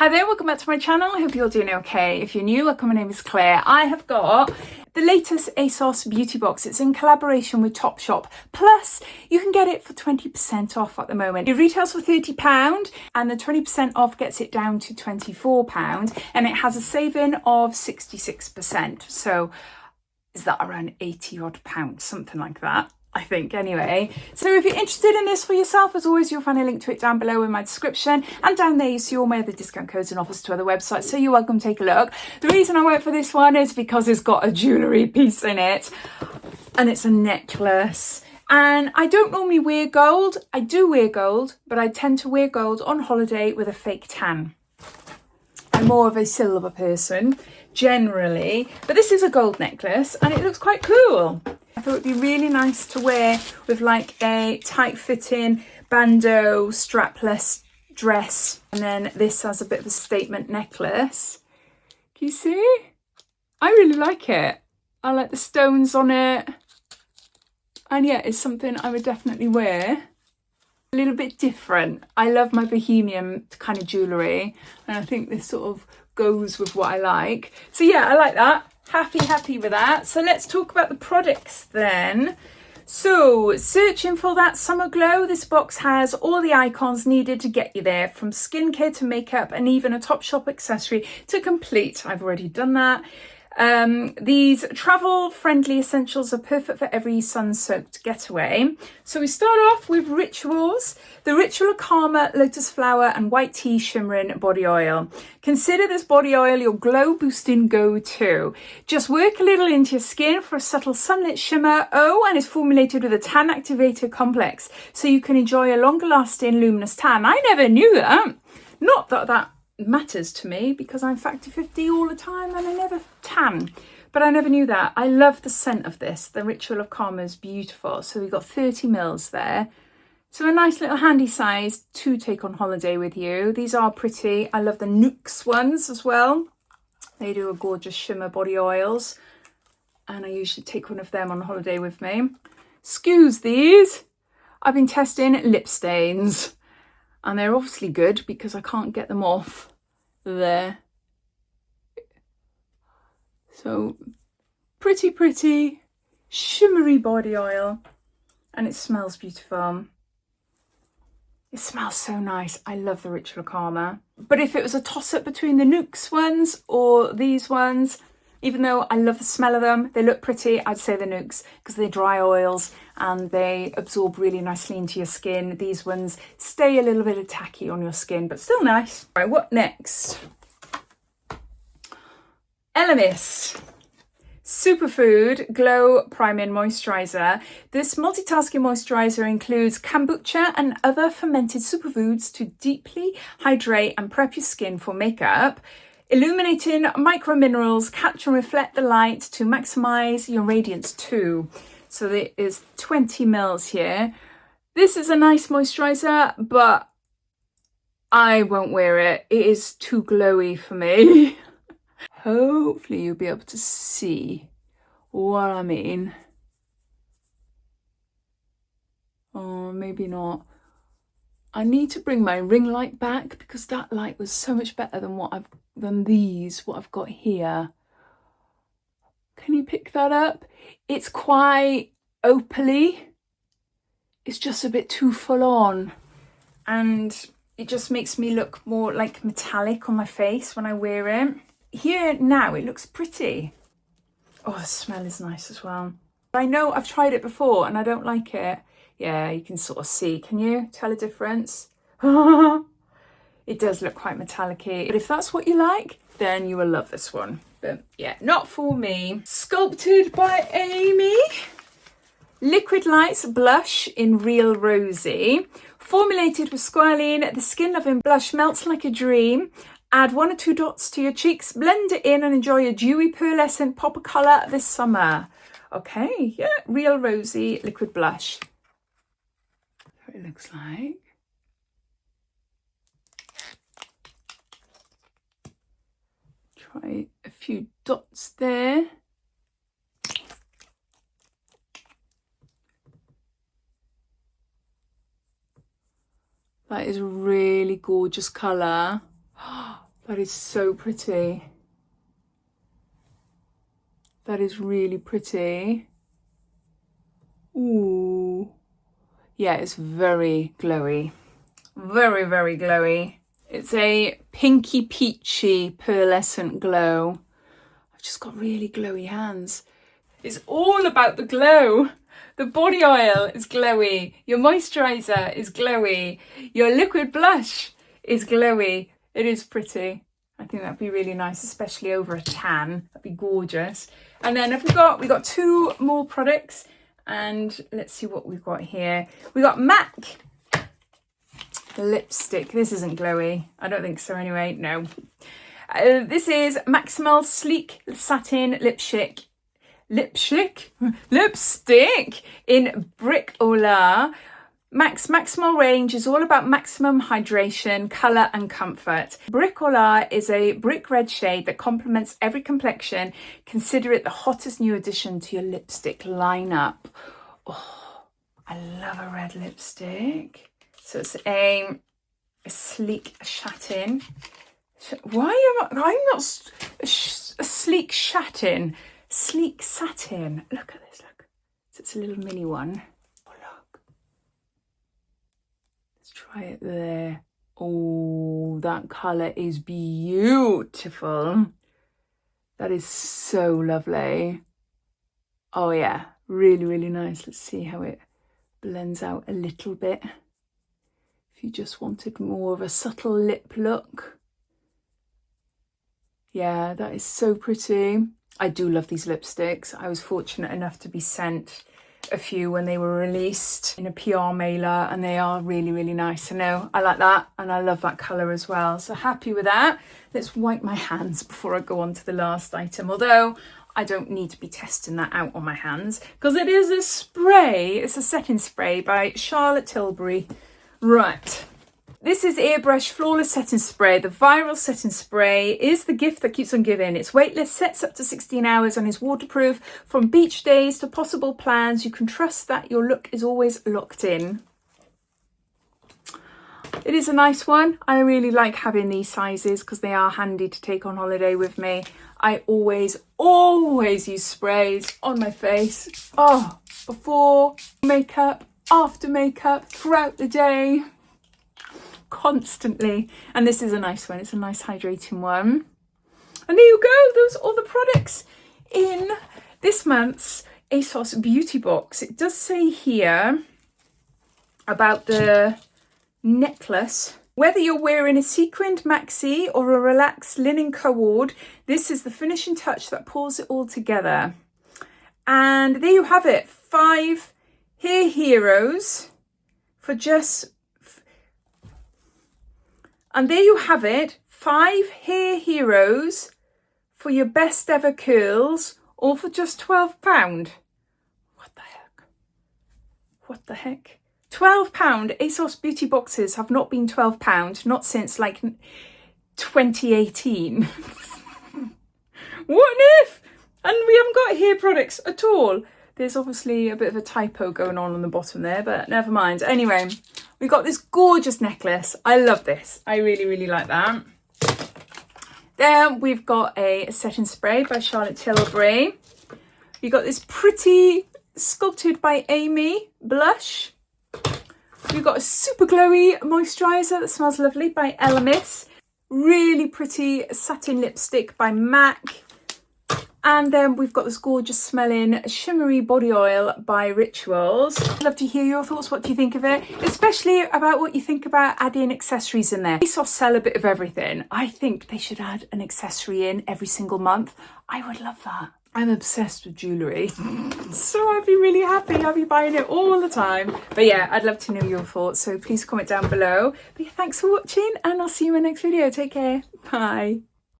Hi there, welcome back to my channel. I hope you're doing okay. If you're new, welcome, my name is Claire. I have got the latest Asos beauty box. It's in collaboration with Topshop. Plus, you can get it for 20% off at the moment. It retails for £30 and the 20% off gets it down to £24 and it has a saving of 66%. So is that around 80 odd pounds, something like that, I think, anyway. So if you're interested in this for yourself, as always, you'll find a link to it down below in my description, and down there you see all my other discount codes and offers to other websites, so you're welcome to take a look. The reason I went for this one is because it's got a jewellery piece in it, and it's a necklace. And I don't normally wear gold. I do wear gold, but I tend to wear gold on holiday with a fake tan. I'm more of a silver person generally, but this is a gold necklace and it looks quite cool. I thought it'd be really nice to wear with like a tight fitting bandeau strapless dress, and then this has a bit of a statement necklace. Can you see? I really like it. I like the stones on it, and yeah, it's something I would definitely wear. A little bit different. I love my bohemian kind of jewellery, and I think this sort of goes with what I like. So yeah, I like that. Happy with that. So let's talk about the products then. So searching for that summer glow, this box has all the icons needed to get you there, from skincare to makeup and even a Topshop accessory to complete. I've already done that. These travel friendly essentials are perfect for every sun-soaked getaway. So we start off with Rituals, the Ritual of Karma Lotus Flower and White Tea Shimmering Body Oil. Consider this body oil your glow boosting go-to. Just work a little into your skin for a subtle sunlit shimmer. Oh, and it's formulated with a tan activator complex, so you can enjoy a longer lasting luminous tan. I never knew that. Not that that matters to me, because I'm factor 50 all the time and I never tan, but I never knew that. I love the scent of this. The Ritual of Karma is beautiful. So we've got 30 mils there, so a nice little handy size to take on holiday with you. These are pretty. I love the Nooks ones as well. They do a gorgeous shimmer body oils, and I usually take one of them on holiday with me. Excuse these, I've been testing lip stains and they're obviously good because I can't get them off there. So pretty shimmery body oil, and it smells beautiful. It smells so nice. I love the Ritual of Karma. But if it was a toss-up between the Nooks ones or these ones, even though I love the smell of them, they look pretty, I'd say the Nooks, because they're dry oils and they absorb really nicely into your skin. These ones stay a little bit tacky on your skin, but still nice. Right, what next? Elemis Superfood Glow Priming Moisturiser. This multitasking moisturiser includes kombucha and other fermented superfoods to deeply hydrate and prep your skin for makeup. Illuminating micro minerals catch and reflect the light to maximize your radiance too. So there is 20 mils here. This is a nice moisturizer, but I won't wear it. It is too glowy for me. Hopefully you'll be able to see what I mean. Oh, maybe not. I need to bring my ring light back because that light was so much better than what I've got here. Can you pick that up? It's quite opaly. It's just a bit too full on, and it just makes me look more like metallic on my face when I wear it. Here now it looks pretty. Oh, the smell is nice as well. I know I've tried it before and I don't like it. Yeah, you can sort of see. Can you tell a difference? It does look quite metallic-y. But if that's what you like, then you will love this one. But yeah, not for me. Sculpted by Aimee. Liquid Lights Blush in Real Rosy. Formulated with squalene, the skin-loving blush melts like a dream. Add 1 or 2 dots to your cheeks, blend it in and enjoy a dewy pearlescent pop of colour this summer. Okay, yeah, Real Rosy Liquid Blush. What it looks like. Try a few dots there. That is a really gorgeous colour. That is so pretty. That is really pretty. Ooh. Yeah, it's very glowy. Very, very glowy. It's a pinky peachy pearlescent glow. I've just got really glowy hands. It's all about the glow. The body oil is glowy. Your moisturiser is glowy. Your liquid blush is glowy. It is pretty. I think that'd be really nice, especially over a tan. That'd be gorgeous. And then we've got 2 more products, and let's see what we've got here. We got MAC lipstick. This isn't glowy. I don't think so anyway. No. This is MACximal Sleek Satin Lipstick in Brick Ola. MACximal range is all about maximum hydration, colour and comfort. Brick Ola is a brick red shade that complements every complexion. Consider it the hottest new addition to your lipstick lineup. Oh, I love a red lipstick. So it's a sleek satin. Why am I'm not a sleek satin? Sleek satin. Look at this, look. So it's a little mini one. Oh, look. Let's try it there. Oh, that colour is beautiful. That is so lovely. Oh yeah, really, really nice. Let's see how it blends out a little bit. If you just wanted more of a subtle lip look. Yeah, that is so pretty. I do love these lipsticks. I was fortunate enough to be sent a few when they were released in a PR mailer, and they are really, really nice. I know, I like that, and I love that colour as well. So happy with that. Let's wipe my hands before I go on to the last item, although I don't need to be testing that out on my hands because it is a spray. It's a setting spray by Charlotte Tilbury. Right. This is Airbrush Flawless Setting Spray. The viral setting spray is the gift that keeps on giving. It's weightless, sets up to 16 hours and is waterproof. From beach days to possible plans, you can trust that your look is always locked in. It is a nice one. I really like having these sizes because they are handy to take on holiday with me. I always use sprays on my face. Oh, before makeup, after makeup, throughout the day. Constantly. And this is a nice one. It's a nice hydrating one. And there you go. Those are all the products in this month's Asos beauty box. It does say here about the necklace. Whether you're wearing a sequined maxi or a relaxed linen cord, this is the finishing touch that pulls it all together. And there you have it. 5 hair heroes for just... And there you have it, 5 hair heroes for your best ever curls, all for just £12. What the heck? What the heck? £12. ASOS beauty boxes have not been £12, not since like 2018. What if? And we haven't got hair products at all. There's obviously a bit of a typo going on the bottom there, but never mind. Anyway, we got this gorgeous necklace. I love this. I really, really like that. Then we've got a setting spray by Charlotte Tilbury. We got this pretty Sculpted by Aimee blush. We've got a super glowy moisturiser that smells lovely by Elemis. Really pretty satin lipstick by MAC. And then we've got this gorgeous smelling shimmery body oil by Rituals. I'd love to hear your thoughts. What do you think of it? Especially about what you think about adding accessories in there. ASOS sell a bit of everything. I think they should add an accessory in every single month. I would love that. I'm obsessed with jewellery. So I'd be really happy. I'll be buying it all the time. But yeah, I'd love to know your thoughts. So please comment down below. But yeah, thanks for watching and I'll see you in my next video. Take care. Bye.